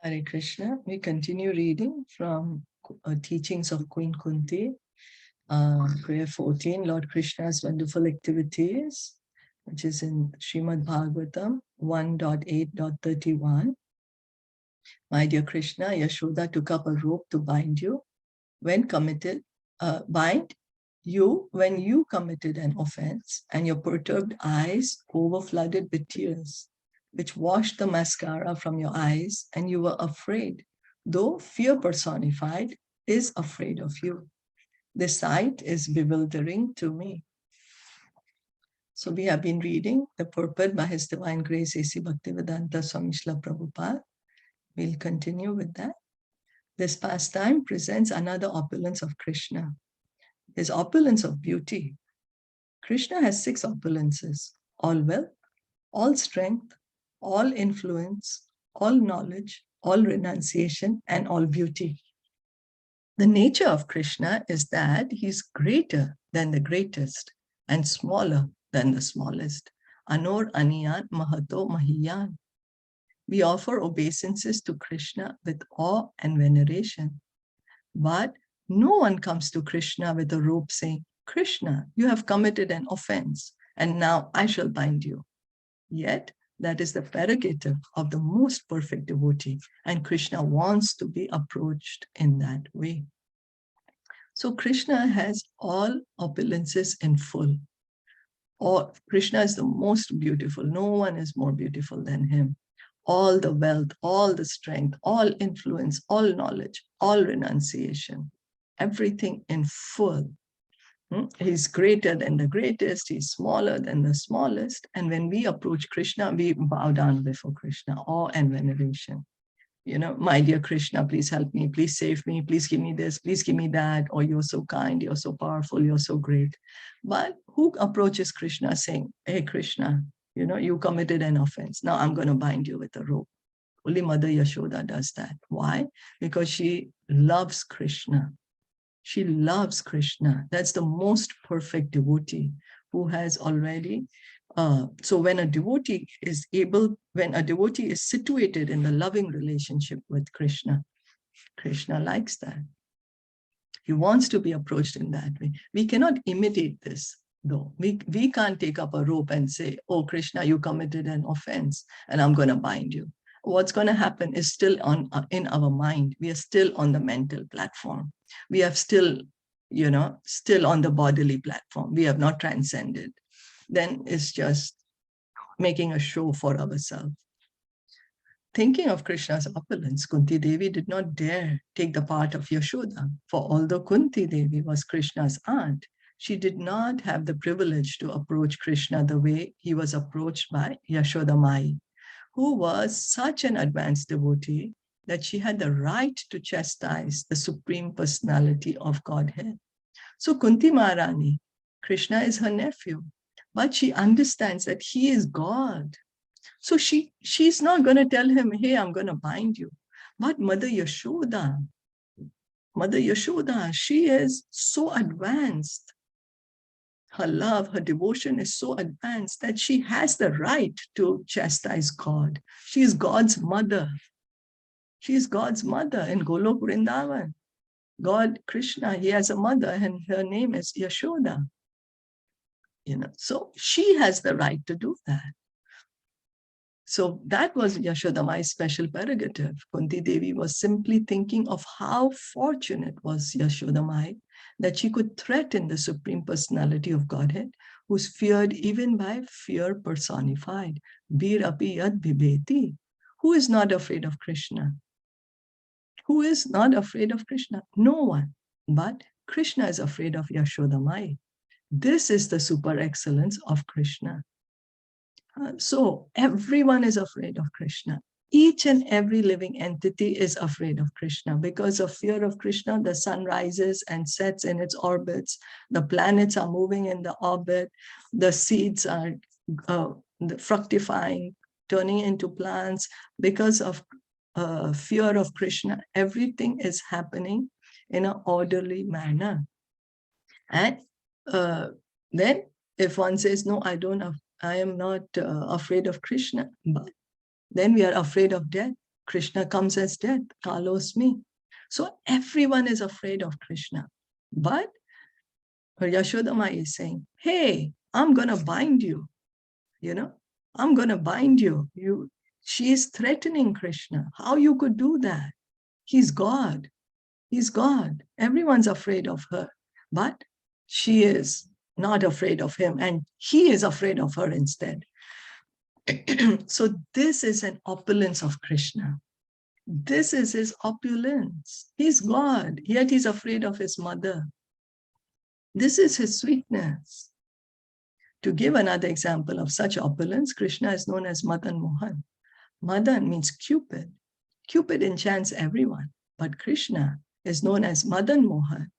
Hare Krishna. We continue reading from Teachings of Queen Kunti, prayer 14, Lord Krishna's wonderful activities, which is in Srimad Bhagavatam 1.8.31. My dear Krishna, Yashoda took up a rope to bind you when when you committed an offense, and your perturbed eyes overflooded with tears, which washed the mascara from your eyes, and you were afraid, though fear personified is afraid of you. The sight is bewildering to me. So we have been reading the purport by His Divine Grace A.C. Bhaktivedanta Swami Srila Prabhupada. We'll continue with that. This pastime presents another opulence of Krishna, his opulence of beauty. Krishna has 6 opulences: all wealth, all strength, all influence, all knowledge, all renunciation, and all beauty. The nature of Krishna is that he's greater than the greatest and smaller than the smallest. Anor Aniyan Mahato Mahiyan. We offer obeisances to Krishna with awe and veneration. But no one comes to Krishna with a rope saying, Krishna, you have committed an offense, and now I shall bind you. Yet, that is the prerogative of the most perfect devotee, and Krishna wants to be approached in that way. So Krishna has all opulences in full. Krishna is the most beautiful. No one is more beautiful than him. All the wealth, all the strength, all influence, all knowledge, all renunciation, everything in full. He's greater than the greatest, he's smaller than the smallest. And when we approach Krishna, we bow down before Krishna, awe and veneration. You know, my dear Krishna, please help me, please save me, please give me this, please give me that, or you're so kind, you're so powerful, you're so great. But who approaches Krishna saying, hey, Krishna, you know, you committed an offense. Now I'm going to bind you with a rope. Only Mother Yashoda does that. Why? Because she loves Krishna. She loves Krishna. That's the most perfect devotee who has already. So when a devotee is situated in the loving relationship with Krishna, Krishna likes that. He wants to be approached in that way. We cannot imitate this, though. We can't take up a rope and say, oh, Krishna, you committed an offense and I'm going to bind you. What's going to happen is still in our mind. We are still on the mental platform. We are still on the bodily platform. We have not transcended. Then it's just making a show for ourselves. Thinking of Krishna's opulence, Kunti Devi did not dare take the part of Yashoda, for although Kunti Devi was Krishna's aunt, she did not have the privilege to approach Krishna the way he was approached by Yashoda Mai, who was such an advanced devotee that she had the right to chastise the Supreme Personality of Godhead. So Kunti Maharani, Krishna is her nephew, but she understands that he is God. So she's not going to tell him, hey, I'm going to bind you. But Mother Yashoda, she is so advanced. Her love, her devotion is so advanced that she has the right to chastise God. She is God's mother. She is God's mother in Golok Vrindavan. God, Krishna, he has a mother and her name is Yashoda. So she has the right to do that. So that was Yashoda Mai's special prerogative. Kunti Devi was simply thinking of how fortunate was Yashoda Mai that she could threaten the Supreme Personality of Godhead, who's feared even by fear personified. Bir api yad bibeti. Who is not afraid of Krishna? Who is not afraid of Krishna? No one. But Krishna is afraid of Yashoda Mai. This is the super excellence of Krishna. So everyone is afraid of Krishna. Each and every living entity is afraid of Krishna. Because of fear of Krishna, the sun rises and sets in its orbits. The planets are moving in the orbit. The seeds are fructifying, turning into plants. Because of fear of Krishna, everything is happening in an orderly manner. And then if one says, no, I am not afraid of Krishna, but then we are afraid of death. Krishna comes as death, Kalosmi. So everyone is afraid of Krishna. But Yashodama is saying, hey, I'm going to bind you. I'm going to bind you. She is threatening Krishna. How you could do that? He's God. He's God. Everyone's afraid of her. But she is not afraid of him, and he is afraid of her instead. So this is an opulence of Krishna. This is his opulence. He's God, yet he's afraid of his mother. This is his sweetness. To give another example of such opulence, Krishna is known as Madan Mohan. Madan means Cupid. Cupid enchants everyone, but Krishna is known as Madan Mohan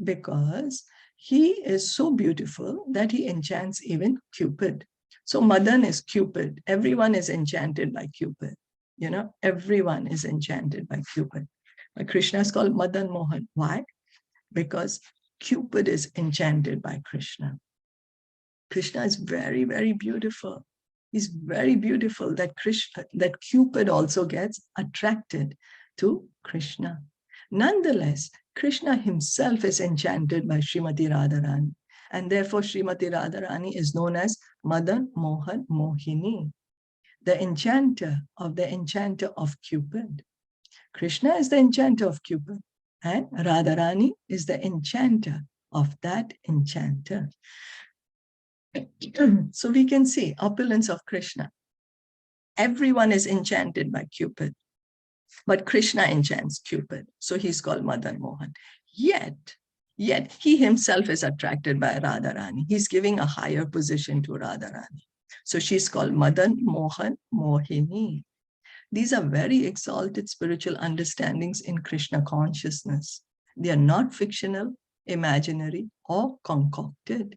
because he is so beautiful that he enchants even Cupid. So Madan is Cupid. Everyone is enchanted by Cupid. Everyone is enchanted by Cupid. But Krishna is called Madan Mohan. Why? Because Cupid is enchanted by Krishna. Krishna is very, very beautiful. He's very beautiful that Cupid also gets attracted to Krishna. Nonetheless, Krishna himself is enchanted by Srimati Radharani, and therefore Srimati Radharani is known as Madan Mohan Mohini, the enchanter of Cupid. Krishna is the enchanter of Cupid, and Radharani is the enchanter of that enchanter. So we can see opulence of Krishna. Everyone is enchanted by Cupid, but Krishna enchants Cupid. So he's called Madan Mohan. Yet he himself is attracted by Radharani. He's giving a higher position to Radharani. So she's called Madan Mohan Mohini. These are very exalted spiritual understandings in Krishna consciousness. They are not fictional, imaginary, or concocted.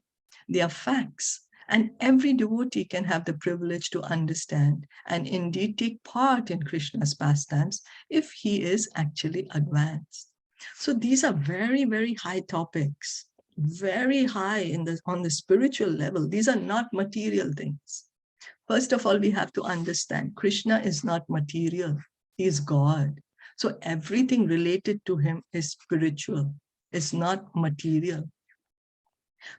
They are facts, and every devotee can have the privilege to understand and indeed take part in Krishna's pastimes if he is actually advanced. So these are very, very high topics, very high on the spiritual level. These are not material things. First of all, we have to understand Krishna is not material. He is God. So everything related to him is spiritual. It's not material.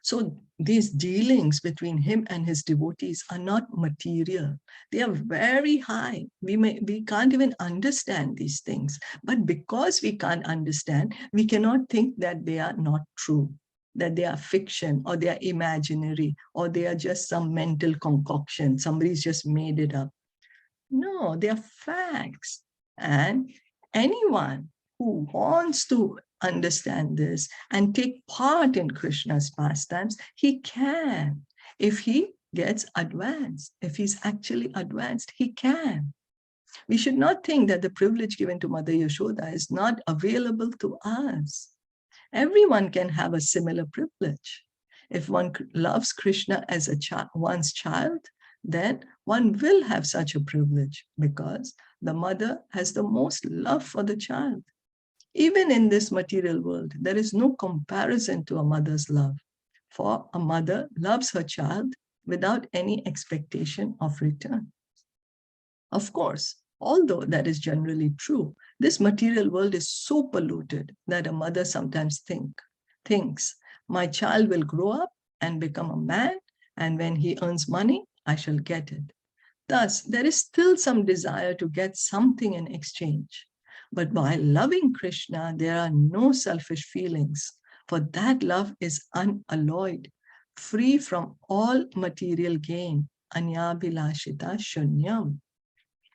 So these dealings between him and his devotees are not material. They are very high. We can't even understand these things. But because we can't understand, we cannot think that they are not true, that they are fiction, or they are imaginary, or they are just some mental concoction. Somebody's just made it up. No, they are facts. And anyone who wants to understand this and take part in Krishna's pastimes, he can. If he gets advanced, if he's actually advanced, he can. We should not think that the privilege given to Mother Yashoda is not available to us. Everyone can have a similar privilege. If one loves Krishna as one's child, then one will have such a privilege because the mother has the most love for the child. Even in this material world, there is no comparison to a mother's love. For a mother loves her child without any expectation of return. Of course, although that is generally true, this material world is so polluted that a mother sometimes thinks, my child will grow up and become a man, and when he earns money, I shall get it. Thus, there is still some desire to get something in exchange. But while loving Krishna, there are no selfish feelings, for that love is unalloyed, free from all material gain, anyabhilashita shunyam.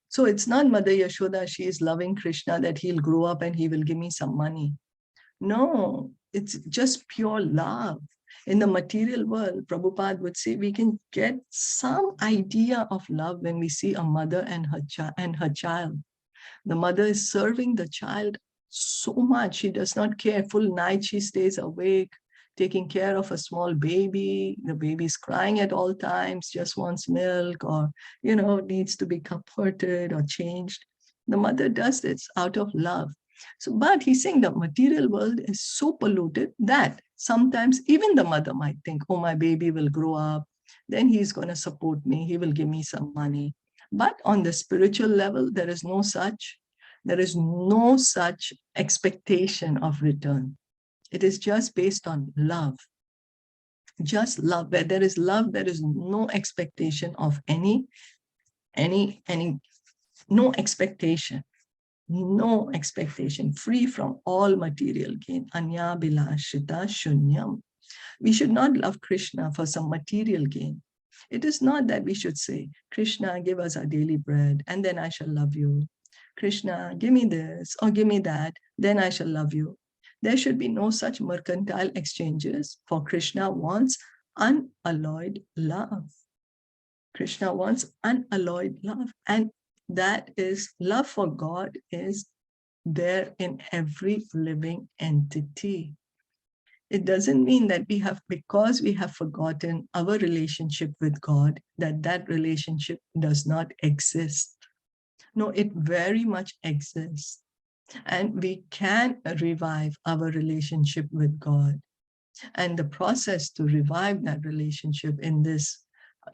So it's not Mother Yashoda, she is loving Krishna that he'll grow up and he will give me some money. No, it's just pure love. In the material world, Prabhupada would say we can get some idea of love when we see a mother and her child. The mother is serving the child so much. She does not care. Full night she stays awake, taking care of a small baby. The baby is crying at all times, just wants milk, or, needs to be comforted or changed. The mother does this out of love. So, but he's saying the material world is so polluted that sometimes even the mother might think, oh, my baby will grow up, then he's going to support me, he will give me some money. But on the spiritual level, there is no such There is no such expectation of return. It is just based on love. Just love. Where there is love, there is no expectation of no expectation. No expectation, free from all material gain. Anya bilashita shunyam. We should not love Krishna for some material gain. It is not that we should say, Krishna, give us our daily bread, and then I shall love you. Krishna, give me this or give me that, then I shall love you. There should be no such mercantile exchanges, for Krishna wants unalloyed love. Krishna wants unalloyed love. And that is, love for God is there in every living entity. It doesn't mean that because we have forgotten our relationship with God, that relationship does not exist. No, it very much exists. And we can revive our relationship with God. And the process to revive that relationship in this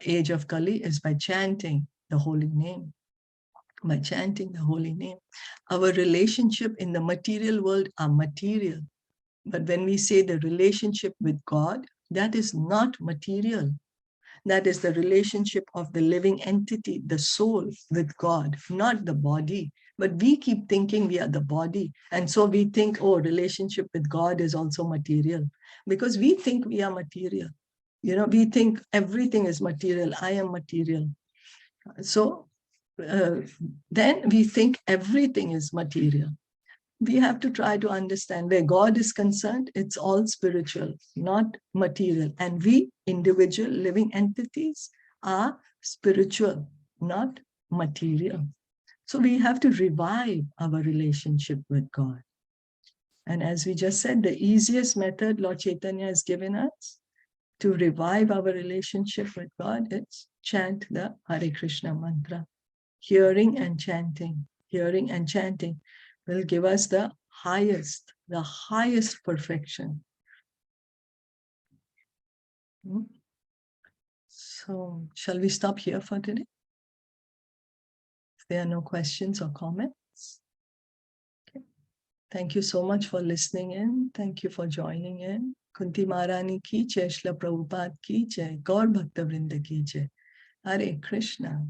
age of Kali is by chanting the holy name. By chanting the holy name. Our relationship in the material world are material. But when we say the relationship with God, that is not material. That is the relationship of the living entity, the soul with God, not the body. But we keep thinking we are the body. And so we think, oh, relationship with God is also material. Because we think we are material. We think everything is material. I am material. So then we think everything is material. We have to try to understand where God is concerned, it's all spiritual, not material. And we, individual living entities, are spiritual, not material. So we have to revive our relationship with God. And as we just said, the easiest method Lord Chaitanya has given us to revive our relationship with God is chant the Hare Krishna mantra. Hearing and chanting will give us the highest perfection. So shall we stop here for today? If there are no questions or comments. Okay. Thank you so much for listening in. Thank you for joining in. Kunti Maharani ki jai, Srila Prabhupada ki jai, Gaur Bhakta Vrinda ki jai. Hare Krishna.